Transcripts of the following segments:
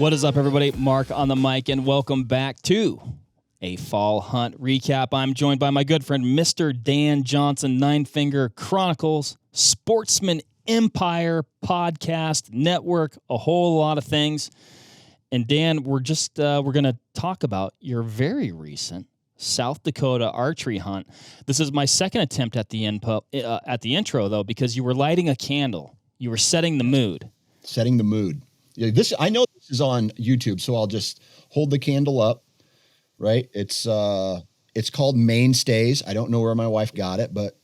What is up, everybody? Mark on the mic, and welcome back to a fall hunt recap. I'm joined by my good friend, Mr. Dan Johnson, Nine Finger Chronicles, Sportsman Empire podcast network, a whole lot of things. And Dan, we're going to talk about your very recent South Dakota archery hunt. This is my second attempt at the intro, though, because you were lighting a candle. You were setting the mood. Setting the mood. Yeah, I know this is on YouTube, so I'll just hold the candle up. Right? It's called Mainstays. I don't know where my wife got it, but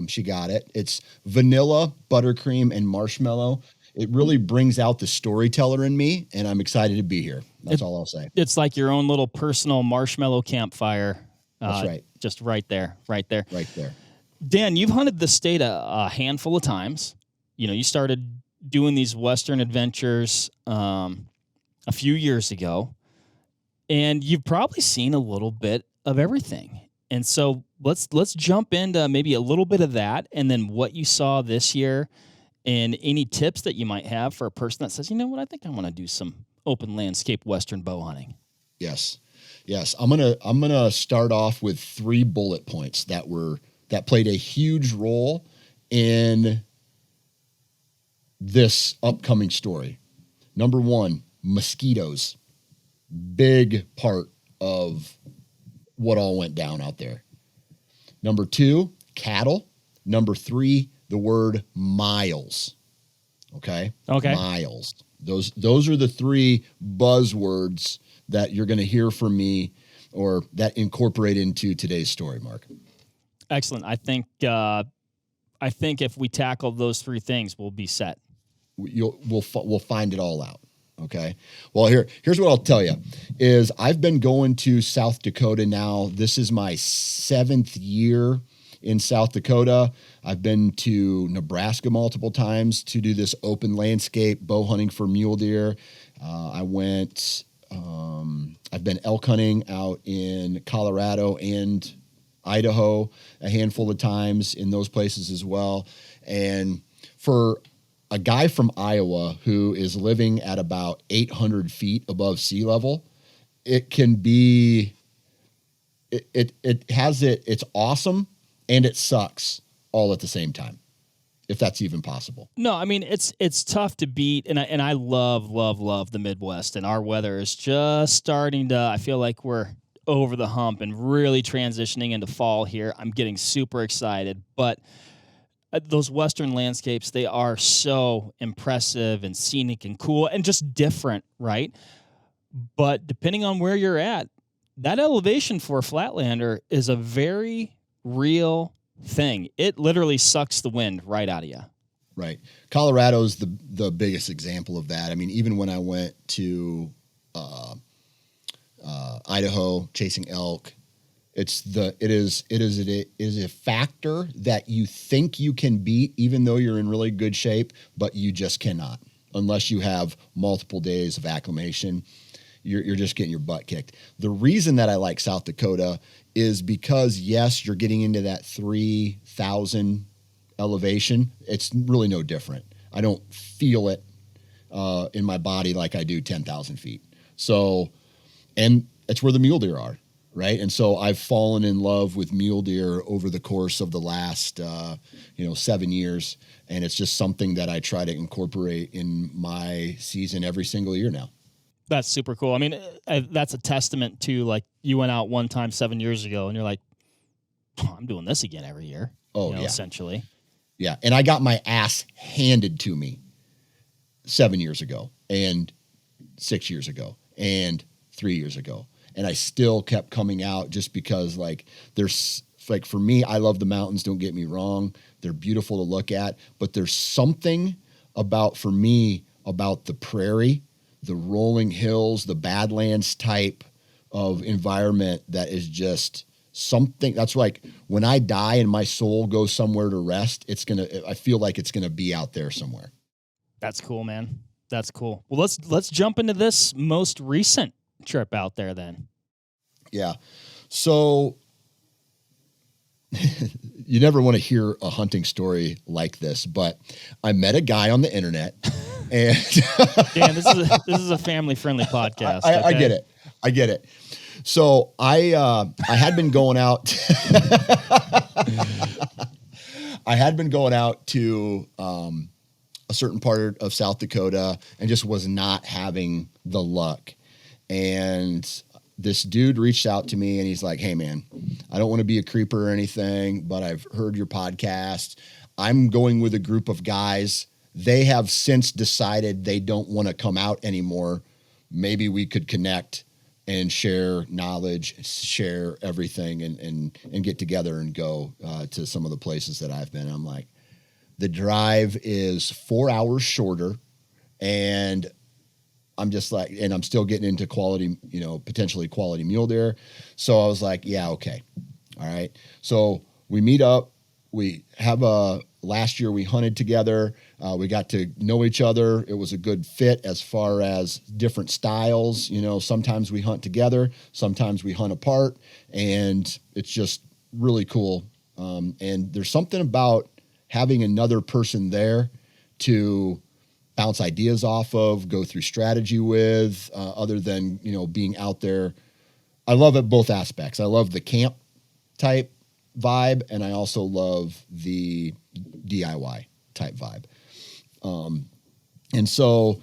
she got it. It's vanilla, buttercream, and marshmallow. It really brings out the storyteller in me, and I'm excited to be here. That's all I'll say. It's like your own little personal marshmallow campfire. That's right. Just right there. Right there. Dan, you've hunted the state a handful of times. You know, you started doing these Western adventures a few years ago, and you've probably seen a little bit of everything. And so let's jump into maybe a little bit of that, and then what you saw this year, and any tips that you might have for a person that says, you know what, I think I want to do some open landscape Western bow hunting. Yes. I'm gonna start off with 3 bullet points that played a huge role in this upcoming story. Number 1, mosquitoes. Big part of what all went down out there. Number 2, cattle. Number 3, the word miles. Okay. Miles. Those are the 3 buzzwords that you're going to hear from me, or that incorporate into today's story, Mark. Excellent. I think if we tackle those 3 things, we'll be set. We'll find it all out. Okay. Well, here's what I'll tell you is I've been going to South Dakota now. This is my 7th year in South Dakota. I've been to Nebraska multiple times to do this open landscape bow hunting for mule deer. I've been elk hunting out in Colorado and Idaho a handful of times in those places as well. And for a guy from Iowa who is living at about 800 feet above sea level, it's awesome and it sucks all at the same time, if that's even possible. No, I mean, it's tough to beat, and I love the Midwest, and our weather is just starting to, I feel like we're over the hump and really transitioning into fall here. I'm getting super excited, but those Western landscapes, they are so impressive and scenic and cool and just different, right? But depending on where you're at, that elevation for a flatlander is a very real thing. It literally sucks the wind right out of you. Right. Colorado's the biggest example of that. I mean, even when I went to Idaho chasing elk, it is a factor that you think you can beat, even though you're in really good shape, but you just cannot unless you have multiple days of acclimation. You're just getting your butt kicked. The reason that I like South Dakota is because, yes, you're getting into that 3,000 elevation. It's really no different. I don't feel it in my body like I do 10,000 feet. So, and it's where the mule deer are, right? And so I've fallen in love with mule deer over the course of the last, 7 years. And it's just something that I try to incorporate in my season every single year now. That's super cool. I mean, that's a testament to, like, you went out one time 7 years ago and you're like, I'm doing this again every year. Oh, yeah. Essentially. Yeah. And I got my ass handed to me 7 years ago and 6 years ago and 3 years ago. And I still kept coming out just because, like, for me, I love the mountains. Don't get me wrong. They're beautiful to look at, but there's something about the prairie, the rolling hills, the Badlands type of environment that is just something. That's like when I die and my soul goes somewhere to rest, I feel like it's going to be out there somewhere. That's cool, man. That's cool. Well, let's jump into this most recent trip out there then. Yeah. So you never want to hear a hunting story like this, but I met a guy on the internet And Dan, this is a family friendly podcast. I Okay? get it. I get it. So I had been going out. I had been going out to a certain part of South Dakota and just was not having the luck. And this dude reached out to me and he's like, "Hey man, I don't want to be a creeper or anything, but I've heard your podcast. I'm going with a group of guys. They have since decided they don't want to come out anymore. Maybe we could connect and share knowledge, share everything, and get together and go to some of the places that I've been." I'm like, the drive is 4 hours shorter, and I'm just like, and I'm still getting into quality, potentially quality mule deer. So I was like, yeah, okay. All right. So we meet up. We have last year we hunted together. We got to know each other. It was a good fit as far as different styles. Sometimes we hunt together, sometimes we hunt apart, and it's just really cool. And there's something about having another person there to bounce ideas off of, go through strategy with, other than, being out there. I love it both aspects. I love the camp type vibe, and I also love the DIY type vibe. And so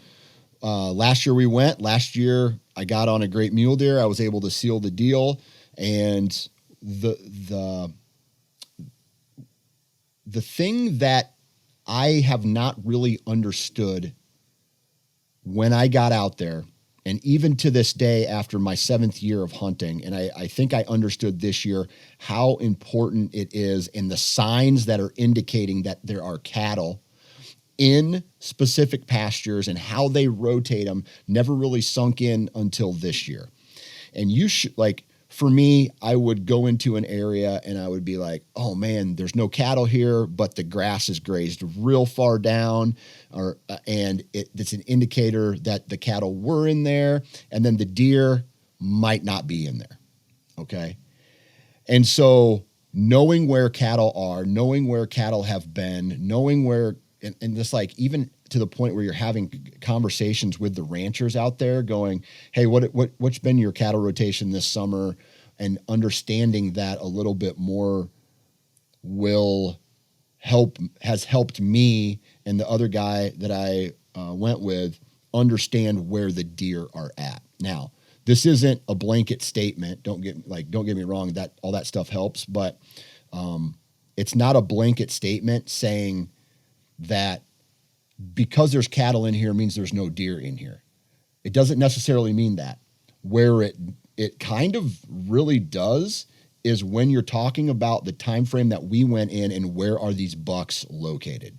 last year we went. Last year I got on a great mule deer. I was able to seal the deal, and the thing that I have not really understood when I got out there, and even to this day after my 7th year of hunting, and I think I understood this year how important it is and the signs that are indicating that there are cattle in specific pastures and how they rotate them never really sunk in until this year. And you should, like, for me, I would go into an area and I would be like, oh man, there's no cattle here, but the grass is grazed real far down, and it's an indicator that the cattle were in there, and then the deer might not be in there. Okay. And so knowing where cattle are, knowing where cattle have been, knowing where, and just like even to the point where you're having conversations with the ranchers out there going, hey, what's been your cattle rotation this summer? And understanding that a little bit more has helped me and the other guy that I went with understand where the deer are at. Now, this isn't a blanket statement. Don't get me wrong, that all that stuff helps, but it's not a blanket statement saying that because there's cattle in here means there's no deer in here. It doesn't necessarily mean that. Where it kind of really does is when you're talking about the time frame that we went in and where are these bucks located.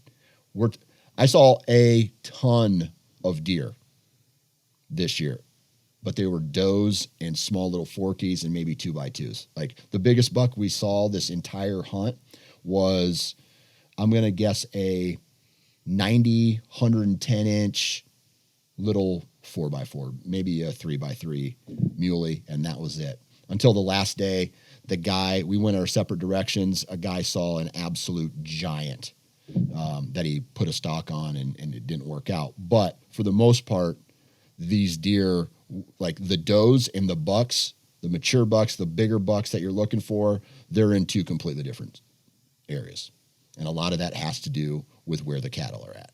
I saw a ton of deer this year, but they were does and small little forkies and maybe 2x2s. Like the biggest buck we saw this entire hunt was, I'm going to guess, a 110 inch little 4x4, maybe a 3x3 muley, and that was it. Until the last day, we went our separate directions. A guy saw an absolute giant that he put a stock on, and it didn't work out. But for the most part, these deer, like the does and the bucks, the mature bucks, the bigger bucks that you're looking for, they're in two completely different areas. And a lot of that has to do with where the cattle are at.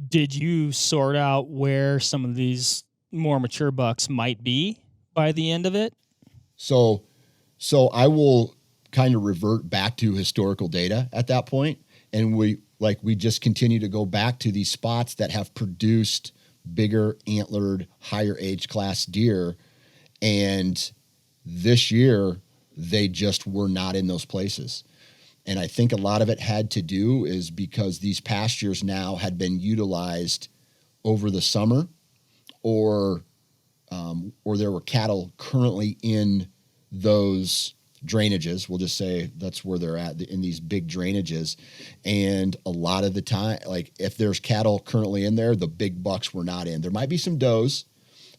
Did you sort out where some of these more mature bucks might be by the end of it? So I will kind of revert back to historical data at that point, and we just continue to go back to these spots that have produced bigger antlered, higher age class deer, and this year they just were not in those places. And I think a lot of it had to do is because these pastures now had been utilized over the summer, or there were cattle currently in those drainages. We'll just say that's where they're at, in these big drainages. And a lot of the time, like if there's cattle currently in there, the big bucks were not in. There might be some does,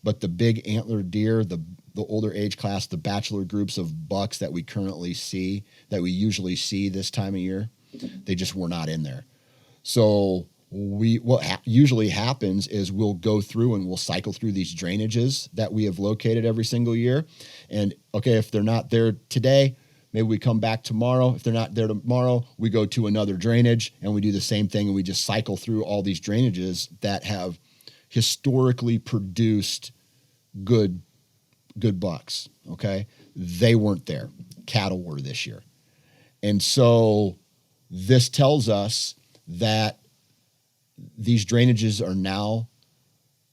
but the big antlered deer, the older age class, the bachelor groups of bucks that we currently see, that we usually see this time of year, they just were not in there. So what usually happens is we'll go through and we'll cycle through these drainages that we have located every single year. And okay, if they're not there today, maybe we come back tomorrow. If they're not there tomorrow, we go to another drainage and we do the same thing. And we just cycle through all these drainages that have historically produced good bucks. Okay. They weren't there. Cattle were this year. And so this tells us that these drainages are now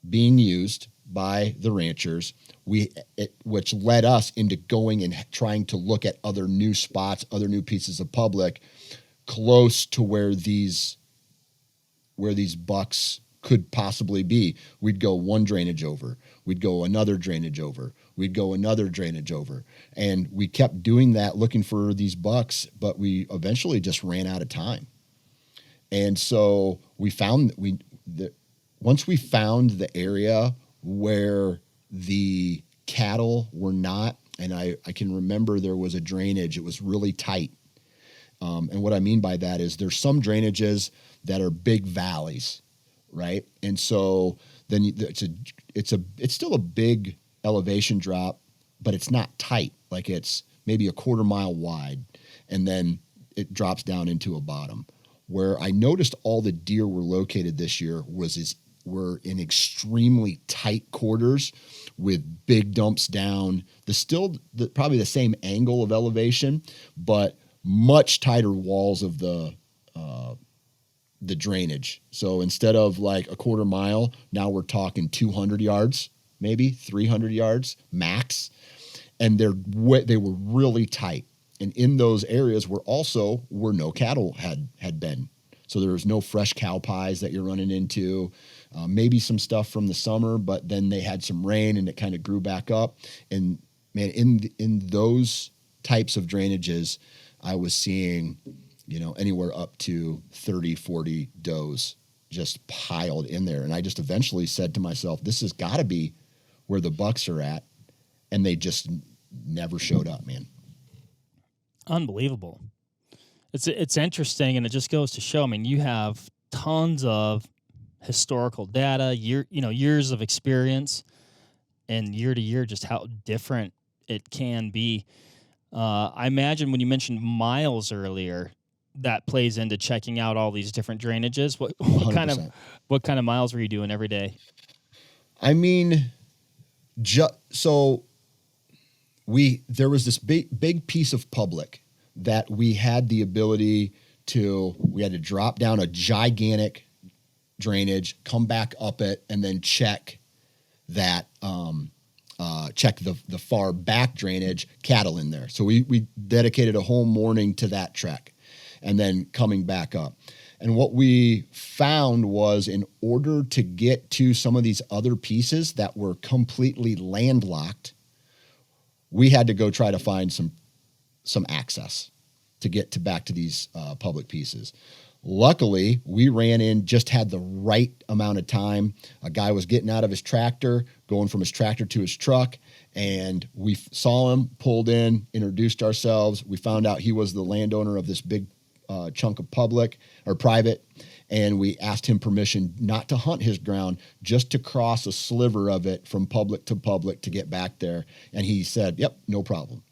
being used by the ranchers, which led us into going and trying to look at other new spots, other new pieces of public close to where these bucks could possibly be. We'd go one drainage over, we'd go another drainage over, we'd go another drainage over. And we kept doing that, looking for these bucks, but we eventually just ran out of time. And so we found once we found the area where the cattle were not, and I can remember there was a drainage, it was really tight. And what I mean by that is there's some drainages that are big valleys, right? And so then it's still a big elevation drop, but it's not tight. Like it's maybe a quarter mile wide, and then it drops down into a bottom. Where I noticed all the deer were located this year were in extremely tight quarters with big dumps down. Probably the same angle of elevation, but much tighter walls of the drainage. So instead of like a quarter mile, now we're talking 200 yards, maybe 300 yards max. And they were really tight. And in those areas where no cattle had been. So there was no fresh cow pies that you're running into, maybe some stuff from the summer, but then they had some rain and it kind of grew back up. And man, in those types of drainages, I was seeing, anywhere up to 30, 40 does just piled in there. And I just eventually said to myself, this has got to be where the bucks are at. And they just never showed up, man. Unbelievable. It's interesting, and it just goes to show. I mean, you have tons of historical data, years of experience, and year to year, just how different it can be. I imagine when you mentioned miles earlier, that plays into checking out all these different drainages. What kind of miles were you doing every day? I mean, so there was this big piece of public that we had the ability we had to drop down a gigantic drainage, come back up it, and then check that, check the far back drainage, cattle in there. So we dedicated a whole morning to that trek and then coming back up. And what we found was in order to get to some of these other pieces that were completely landlocked, we had to go try to find some access to get back to these public pieces. Luckily, we ran in, just had the right amount of time. A guy was getting out of his tractor, going from his tractor to his truck, and we saw him, pulled in, introduced ourselves. We found out he was the landowner of this big chunk of public or private, and we asked him permission not to hunt his ground, just to cross a sliver of it from public to get back there. And he said, yep, no problem.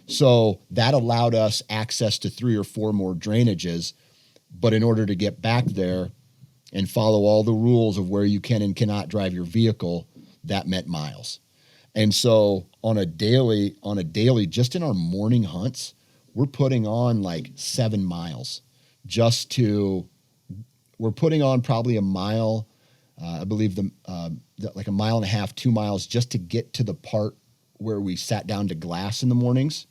So that allowed us access to 3 or 4 more drainages. But in order to get back there and follow all the rules of where you can and cannot drive your vehicle, that meant miles. And so on a daily, just in our morning hunts, we're putting on like 7 miles we're putting on probably a mile, I believe like a mile and a half, 2 miles, just to get to the part where we sat down to glass in the mornings.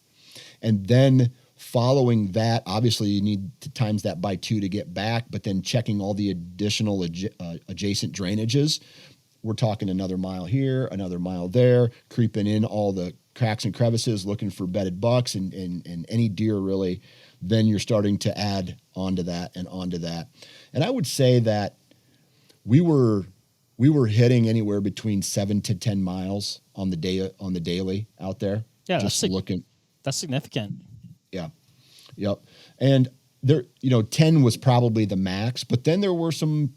And then following that, obviously you need to times that by 2 to get back, but then checking all the additional adjacent drainages. We're talking another mile here, another mile there, creeping in all the cracks and crevices, looking for bedded bucks and any deer really. Then you're starting to add onto that and onto that. And I would say that we were hitting anywhere between 7 to 10 miles on the daily out there. Yeah, just looking. That's significant. Yeah. Yep. And there, 10 was probably the max, but then there were some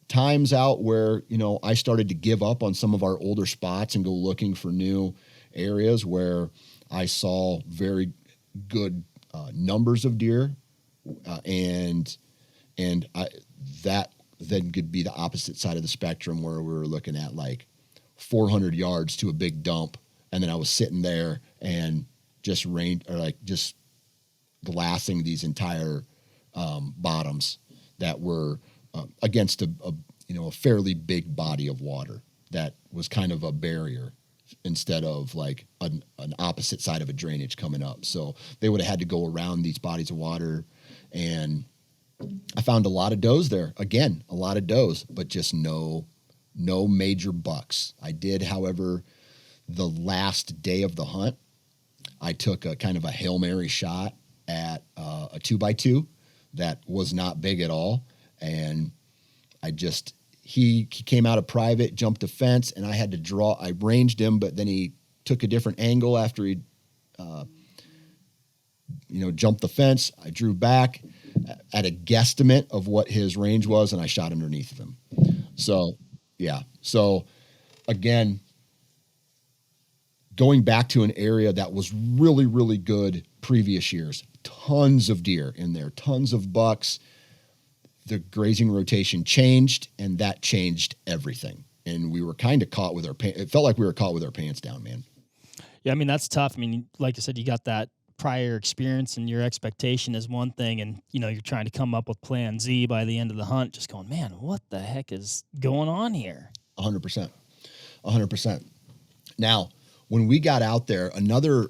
times out where, I started to give up on some of our older spots and go looking for new areas where I saw very good numbers of deer. That then could be the opposite side of the spectrum where we were looking at like 400 yards to a big dump. And then I was sitting there and just just glassing these entire bottoms that were against a fairly big body of water that was kind of a barrier instead of like an opposite side of a drainage coming up. So they would have had to go around these bodies of water, and I found a lot of does there. Again, a lot of does, but just no major bucks. I did, however, the last day of the hunt, I took a kind of a Hail Mary shot at a 2x2 that was not big at all. And he came out of private, jumped a fence, and I had to draw. I ranged him, but then he took a different angle after he, jumped the fence. I drew back at a guesstimate of what his range was, and I shot underneath of him. So, yeah. So, again, going back to an area that was really, really good previous years, tons of deer in there, tons of bucks. The grazing rotation changed, and that changed everything. And we were kind of caught with it felt like we were caught with our pants down, man. Yeah, I mean, that's tough. I mean, like I said, you got that prior experience, and your expectation is one thing, and, you're trying to come up with plan Z by the end of the hunt, just going, man, what the heck is going on here? 100%. 100%. Now, when we got out there, another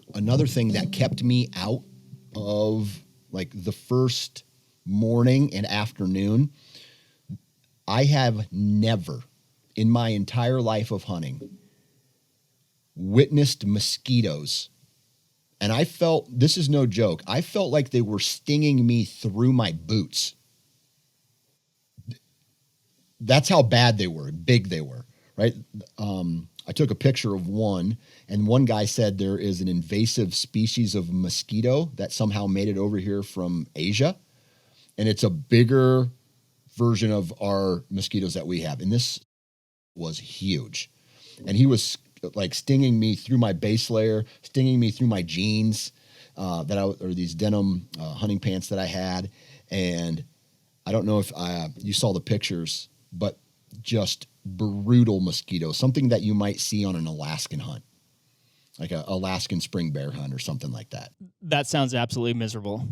thing that kept me out of like the first morning and afternoon, I have never in my entire life of hunting witnessed mosquitoes. And I felt, this is no joke, I felt like they were stinging me through my boots. That's how bad they were, big they were, right? I took a picture of one, and one guy said there is an invasive species of mosquito that somehow made it over here from Asia. And it's a bigger version of our mosquitoes that we have. And this was huge. And he was like stinging me through my base layer, stinging me through my jeans, or these denim hunting pants that I had. And I don't know if you saw the pictures, but just brutal mosquitoes, something that you might see on an Alaskan hunt, like an Alaskan spring bear hunt or something like that. That sounds absolutely miserable.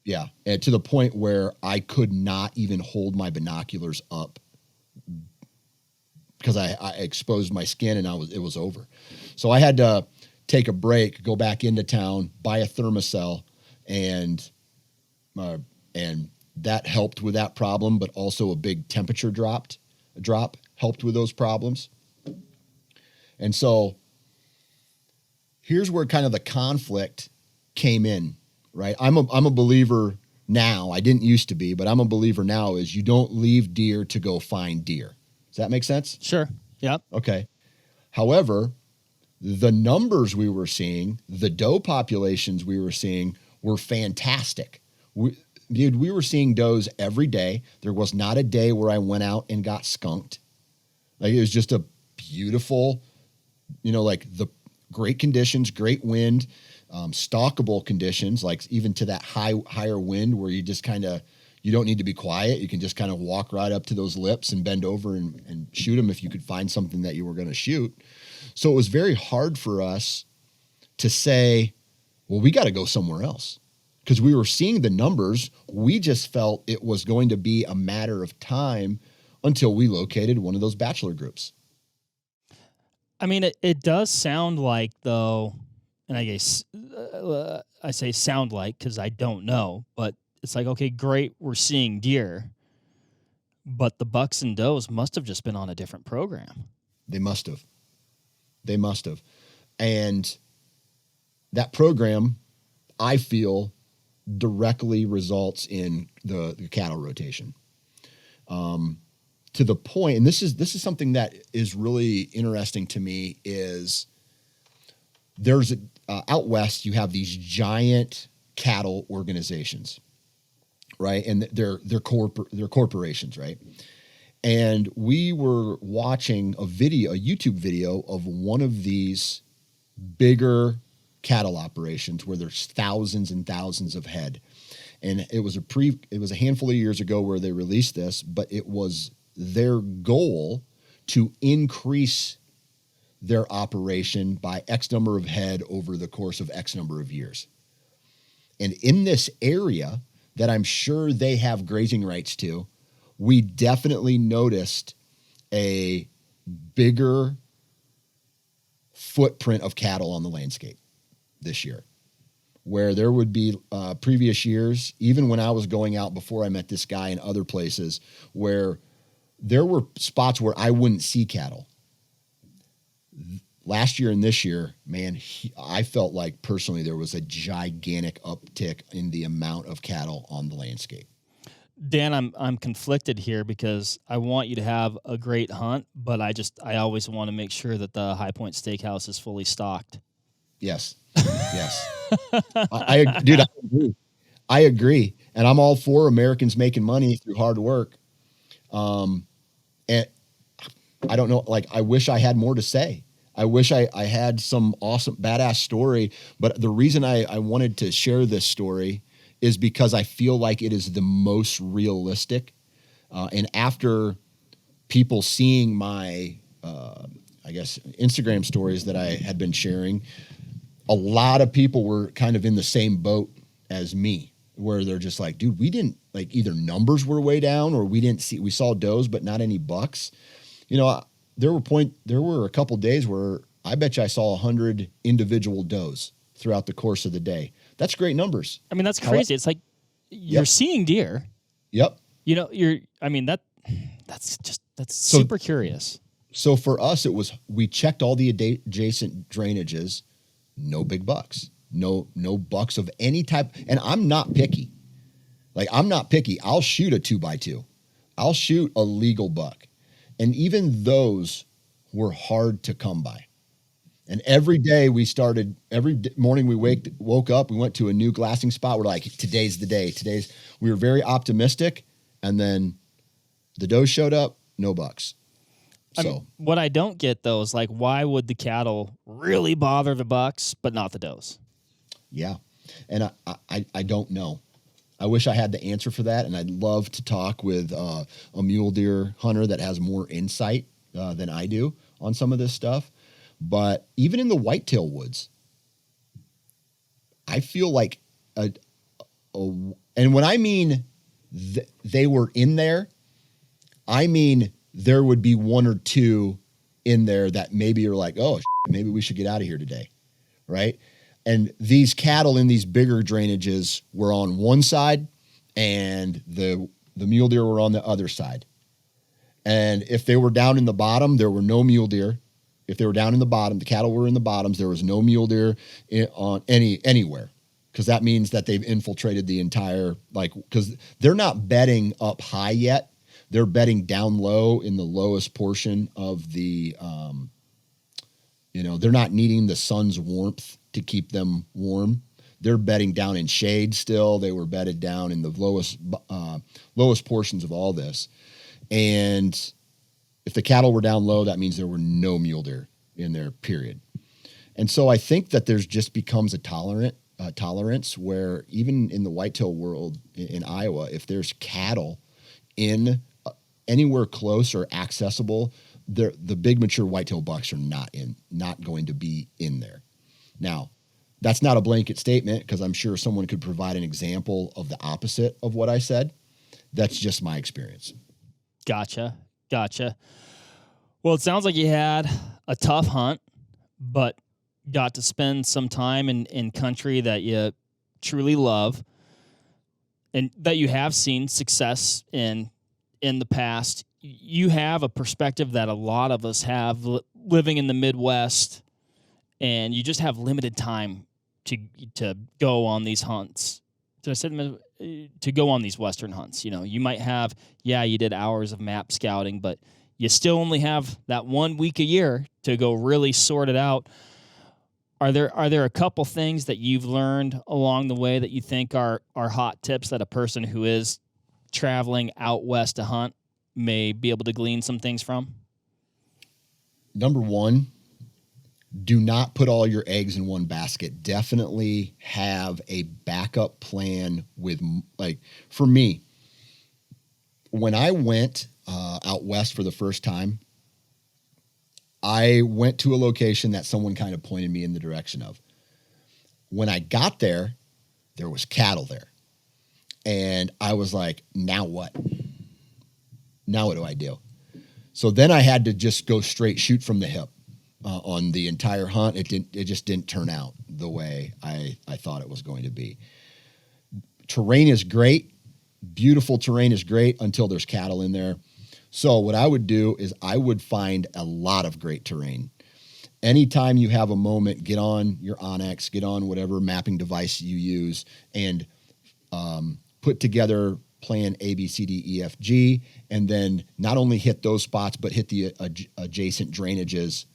Yeah, and to the point where I could not even hold my binoculars up because I exposed my skin, and it was over. So I had to take a break, go back into town, buy a thermocell, and that helped with that problem. But also a big temperature drop helped with those problems. And so here's where kind of the conflict came in. Right. I'm a believer now. I didn't used to be, but I'm a believer now is you don't leave deer to go find deer. Does that make sense? Sure. Yep. Okay. However, the numbers we were seeing, the doe populations we were seeing were fantastic. We were seeing does every day. There was not a day where I went out and got skunked. Like, it was just a beautiful, like the great conditions, great wind, stalkable conditions, like even to that higher wind where you just kind of, you don't need to be quiet. You can just kind of walk right up to those lips and bend over and shoot them if you could find something that you were going to shoot. So it was very hard for us to say, well, we got to go somewhere else, because we were seeing the numbers. We just felt it was going to be a matter of time until we located one of those bachelor groups. I mean, it does sound like, though, and I guess I say sound like because I don't know, but it's like, okay, great, we're seeing deer, but the bucks and does must have just been on a different program. They must have. And that program, I feel, directly results in the cattle rotation. To the point, and this is something that is really interesting to me, is there's out west, you have these giant cattle organizations, right? And they're corporations, right? And we were watching a YouTube video of one of these bigger cattle operations where there's thousands and thousands of head. And it was a handful of years ago where they released this, but it was their goal to increase their operation by X number of head over the course of X number of years. And in this area that I'm sure they have grazing rights to, we definitely noticed a bigger footprint of cattle on the landscape this year, where there would be previous years, even when I was going out before I met this guy in other places, where there were spots where I wouldn't see cattle. Last year and this year, man, I felt like personally there was a gigantic uptick in the amount of cattle on the landscape. Dan, I'm conflicted here because I want you to have a great hunt, but I always want to make sure that the High Point Steakhouse is fully stocked. Yes. I agree. I agree. And I'm all for Americans making money through hard work. And I don't know, like, I wish I had more to say. I wish I had some awesome, badass story. But the reason I wanted to share this story is because I feel like it is the most realistic. And after people seeing my, Instagram stories that I had been sharing, a lot of people were kind of in the same boat as me, where they're just like, dude, we didn't, like, either numbers were way down or we saw does, but not any bucks. You know, there were a couple days where I bet you I saw 100 individual does throughout the course of the day. That's great numbers. I mean, that's crazy. It's like you're seeing deer. Yep. You know, that's super curious. So for us, we checked all the adjacent drainages, no big bucks, no bucks of any type. And I'm not picky. I'll shoot a 2x2. I'll shoot a legal buck. And even those were hard to come by. And every morning we woke up, we went to a new glassing spot. We're like, today's the day. We were very optimistic. And then the does showed up, no bucks. So I mean, what I don't get though is, like, why would the cattle really bother the bucks, but not the does? Yeah. And I don't know. I wish I had the answer for that. And I'd love to talk with a mule deer hunter that has more insight than I do on some of this stuff. But even in the whitetail woods, I feel like and when I mean they were in there, I mean there would be one or two in there that maybe you're like, oh, maybe we should get out of here today, right? And these cattle in these bigger drainages were on one side, and the mule deer were on the other side. And if they were down in the bottom, there were no mule deer. If they were down in the bottom, the cattle were in the bottoms, there was no mule deer on anywhere, because that means that they've infiltrated the entire, because they're not bedding up high yet. They're bedding down low in the lowest portion of the, they're not needing the sun's warmth to keep them warm. They're bedding down in shade still. They were bedded down in the lowest portions of all this. And if the cattle were down low, that means there were no mule deer in there, period. And so I think that there's just becomes a tolerance where even in the whitetail world in Iowa, if there's cattle in anywhere close or accessible, the big mature whitetail bucks are not going to be in there. Now, that's not a blanket statement, because I'm sure someone could provide an example of the opposite of what I said. That's just my experience. Gotcha. Well, it sounds like you had a tough hunt, but got to spend some time in country that you truly love and that you have seen success in the past. You have a perspective that a lot of us have living in the Midwest, and you just have limited time to go on these hunts. Did I say to go on these Western hunts? You know, you might have, you did hours of map scouting, but you still only have that 1 week a year to go really sort it out. Are there a couple things that you've learned along the way that you think are hot tips that a person who is traveling out west to hunt may be able to glean some things from? Number one, do not put all your eggs in one basket. Definitely have a backup plan with, like, for me, when I went out west for the first time, I went to a location that someone kind of pointed me in the direction of. When I got there, there was cattle there. And I was like, now what? Now what do I do? So then I had to just go straight shoot from the hip on the entire hunt. It just didn't turn out the way I thought it was going to be. Terrain is great. Beautiful terrain is great until there's cattle in there. So what I would do is I would find a lot of great terrain. Anytime you have a moment, get on your Onyx, get on whatever mapping device you use, and put together plan A, B, C, D, E, F, G, and then not only hit those spots, but hit the adjacent drainages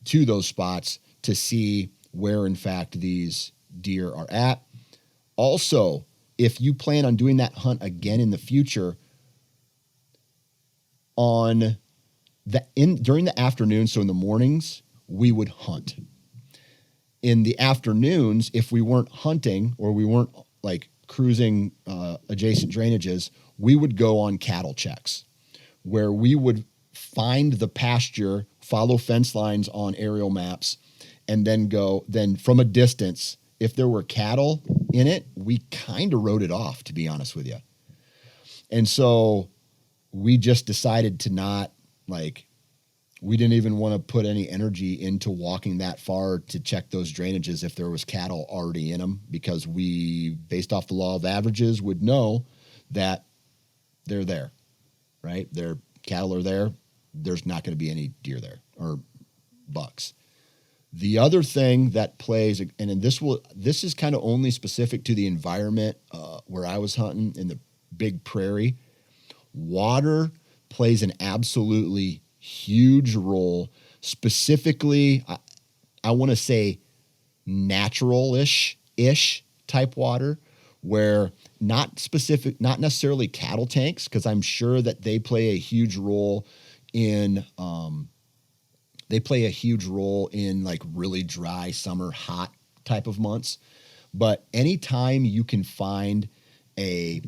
to those spots to see where, in fact, these deer are at. Also, if you plan on doing that hunt again in the future, during the afternoon, so in the mornings, we would hunt. In the afternoons, if we weren't hunting or we weren't like cruising adjacent drainages, we would go on cattle checks where we would find the pasture, follow fence lines on aerial maps, and then from a distance, if there were cattle in it, we kind of wrote it off, to be honest with you. And so we just decided to not, we didn't even want to put any energy into walking that far to check those drainages if there was cattle already in them, because we, based off the law of averages, would know that they're there, right? Their cattle are there. There's not going to be any deer there or bucks. The other thing that plays, and this is kind of only specific to the environment where I was hunting in the big prairie. Water plays an absolutely huge role, specifically, I want to say natural-ish type water, where not necessarily cattle tanks, because I'm sure that they play a huge role in like really dry summer, hot type of months. But anytime you can find a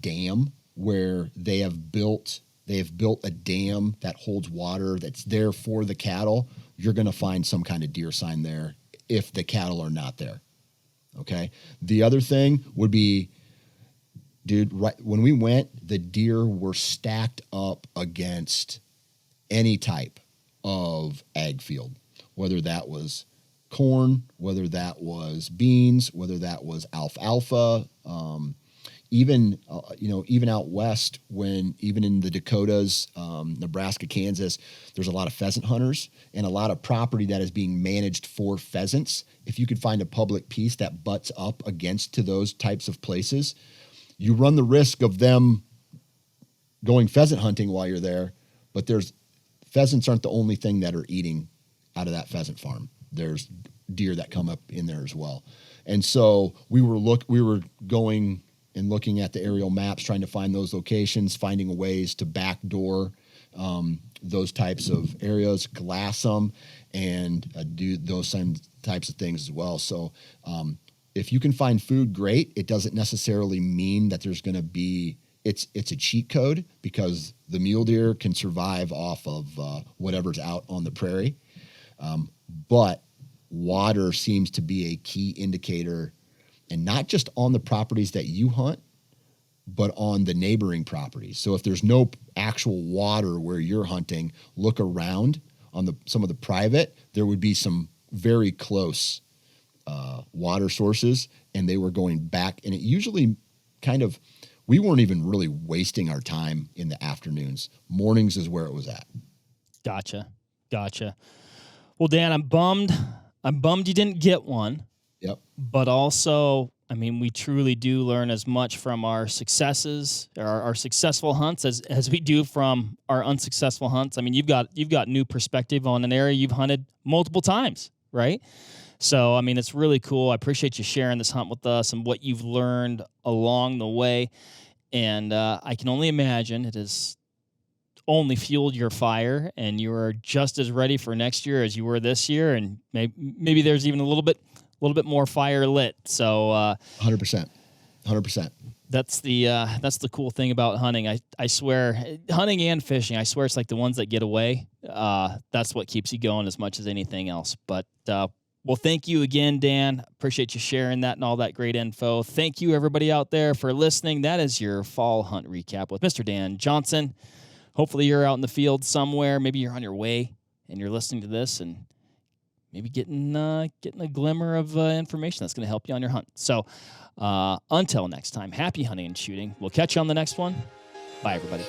dam where they have built a dam that holds water that's there for the cattle, you're going to find some kind of deer sign there if the cattle are not there. Okay. The other thing would be, dude, right when we went, the deer were stacked up against any type of ag field, whether that was corn, whether that was beans, whether that was alfalfa, even out west, even in the Dakotas, Nebraska, Kansas, there's a lot of pheasant hunters and a lot of property that is being managed for pheasants. If you could find a public piece that butts up against to those types of places, you run the risk of them going pheasant hunting while you're there. But pheasants aren't the only thing that are eating out of that pheasant farm. There's deer that come up in there as well. And so we were going and looking at the aerial maps, trying to find those locations, finding ways to backdoor those types of areas, glass them, and do those same types of things as well. So if you can find food, great. It doesn't necessarily mean that there's going to be, it's a cheat code, because the mule deer can survive off of whatever's out on the prairie. But water seems to be a key indicator, and not just on the properties that you hunt, but on the neighboring properties. So if there's no actual water where you're hunting, look around on some of the private. There would be some very close water sources, and they were going back. And it usually we weren't even really wasting our time in the afternoons. Mornings is where it was at. Gotcha. Well, Dan, I'm bummed you didn't get one. Yep. But also, I mean, we truly do learn as much from our successes, our successful hunts, as we do from our unsuccessful hunts. I mean, you've got new perspective on an area you've hunted multiple times, right? So, I mean, it's really cool. I appreciate you sharing this hunt with us and what you've learned along the way. And I can only imagine it has only fueled your fire, and you are just as ready for next year as you were this year. And maybe there's even a little bit more fire lit. So, 100%, 100%. That's the cool thing about hunting. I swear, hunting and fishing, I swear it's like the ones that get away. That's what keeps you going as much as anything else. But well, thank you again, Dan. Appreciate you sharing that and all that great info. Thank you, everybody out there, for listening. That is your fall hunt recap with Mr. Dan Johnson. Hopefully you're out in the field somewhere. Maybe you're on your way and you're listening to this and maybe getting a glimmer of information that's going to help you on your hunt. So until next time, happy hunting and shooting. We'll catch you on the next one. Bye, everybody.